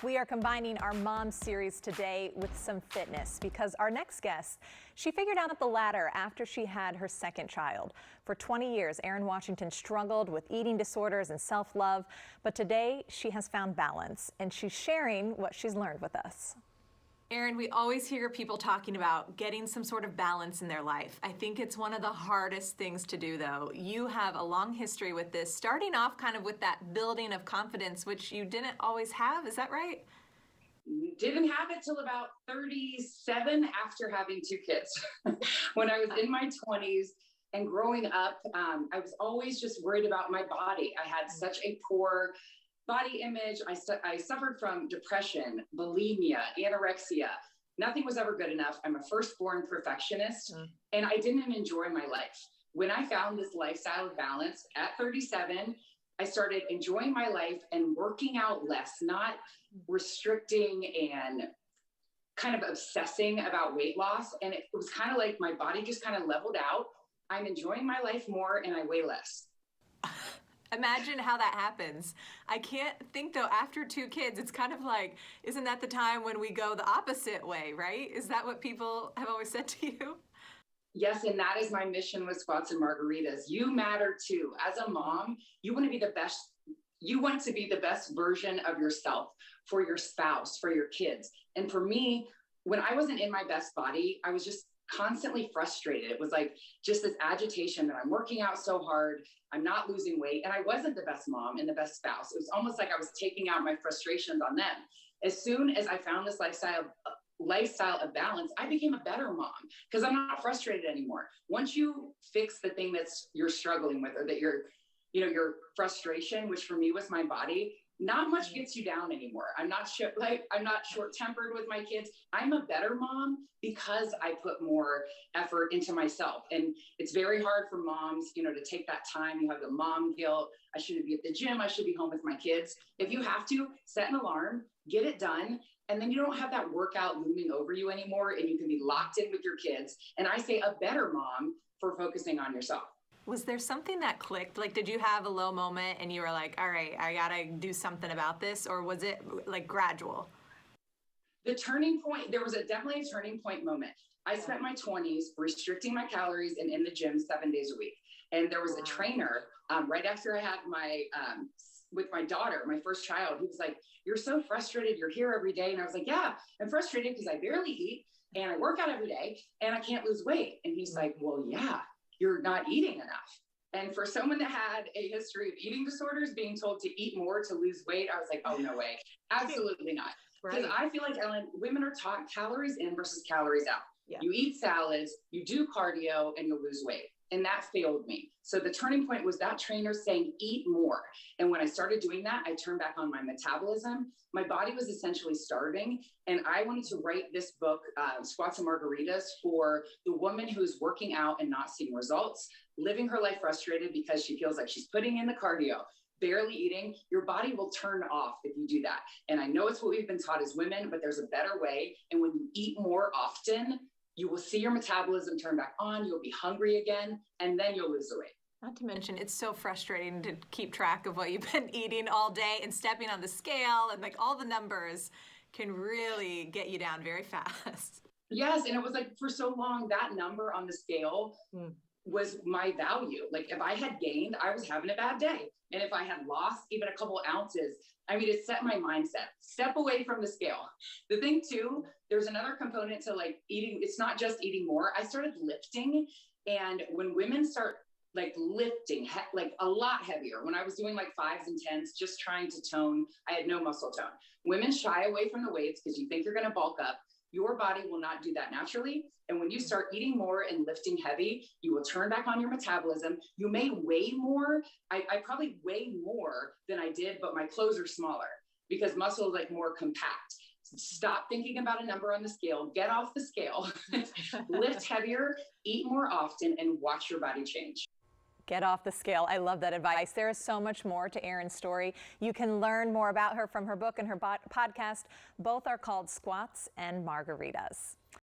We are combining our mom series today with some fitness because our next guest, she figured out the ladder after she had her second child. For 20 years, Erin Washington struggled with eating disorders and self-love, but today she has found balance and she's sharing what she's learned with us. Erin, we always hear people talking about getting some sort of balance in their life. I think it's one of the hardest things to do, though. You have a long history with this, starting off kind of with that building of confidence, which you didn't always have. Is that right? Didn't have it till about 37 after having two kids. When I was in my 20s and growing up, I was always just worried about my body. I had such a poor body image. I suffered from depression, bulimia, anorexia. Nothing was ever good enough. I'm a firstborn perfectionist, and I didn't enjoy my life. When I found this lifestyle of balance at 37, I started enjoying my life and working out less, not restricting and kind of obsessing about weight loss. And it was kind of like my body just kind of leveled out. I'm enjoying my life more and I weigh less. Imagine how that happens. I can't think, though, after two kids, it's kind of like, isn't that the time when we go the opposite way, right? Is that what people have always said to you? Yes, and that is my mission with Squats and Margaritas. You matter too. As a mom, you want to be the best. You want to be the best version of yourself for your spouse, for your kids. And for me, when I wasn't in my best body, I was just constantly frustrated. It was like just this agitation that I'm working out so hard, I'm not losing weight, and I wasn't the best mom and the best spouse. It was almost like I was taking out my frustrations on them. As soon as I found this lifestyle of balance, I became a better mom because I'm not frustrated anymore. Once you fix the thing that's you're struggling with, or that your frustration, which for me was my body, not much gets you down anymore. I'm not short-tempered with my kids. I'm a better mom because I put more effort into myself. And it's very hard for moms, to take that time. You have the mom guilt. I shouldn't be at the gym. I should be home with my kids. If you have to, set an alarm, get it done. And then you don't have that workout looming over you anymore, and you can be locked in with your kids. And I say a better mom for focusing on yourself. Was there something that clicked? Like, did you have a low moment and you were like, all right, I gotta do something about this? Or was it like gradual? The turning point, there was definitely a turning point moment. I spent my 20s restricting my calories and in the gym 7 days a week. And there was a trainer right after I had with my daughter, my first child, he was like, you're so frustrated. You're here every day. And I was like, yeah, I'm frustrated because I barely eat and I work out every day and I can't lose weight. And he's like, well, yeah, you're not eating enough. And for someone that had a history of eating disorders, being told to eat more to lose weight, I was like, oh, no way. Absolutely not. Because I feel like, Ellen, women are taught calories in versus calories out. Yeah. You eat salads, you do cardio, and you'll lose weight. And that failed me. So the turning point was that trainer saying, eat more. And when I started doing that, I turned back on my metabolism. My body was essentially starving. And I wanted to write this book, Squats and Margaritas, for the woman who's working out and not seeing results, living her life frustrated because she feels like she's putting in the cardio, barely eating. Your body will turn off if you do that. And I know it's what we've been taught as women, but there's a better way. And when you eat more often, you will see your metabolism turn back on, you'll be hungry again, and then you'll lose the weight. Not to mention, it's so frustrating to keep track of what you've been eating all day and stepping on the scale, and like all the numbers can really get you down very fast. Yes, and it was like for so long, that number on the scale was my value. Like if I had gained, I was having a bad day. And if I had lost even a couple ounces, it set my mindset. Step away from the scale. The thing too, there's another component to like eating. It's not just eating more. I started lifting. And when women start like lifting, like a lot heavier, when I was doing like 5s and 10s, just trying to tone, I had no muscle tone. Women shy away from the weights because you think you're going to bulk up. Your body will not do that naturally. And when you start eating more and lifting heavy, you will turn back on your metabolism. You may weigh more. I probably weigh more than I did, but my clothes are smaller because muscle is like more compact. Stop thinking about a number on the scale, get off the scale, lift heavier, eat more often, and watch your body change. Get off the scale. I love that advice. There is so much more to Erin's story. You can learn more about her from her book and her podcast. Both are called Squats and Margaritas.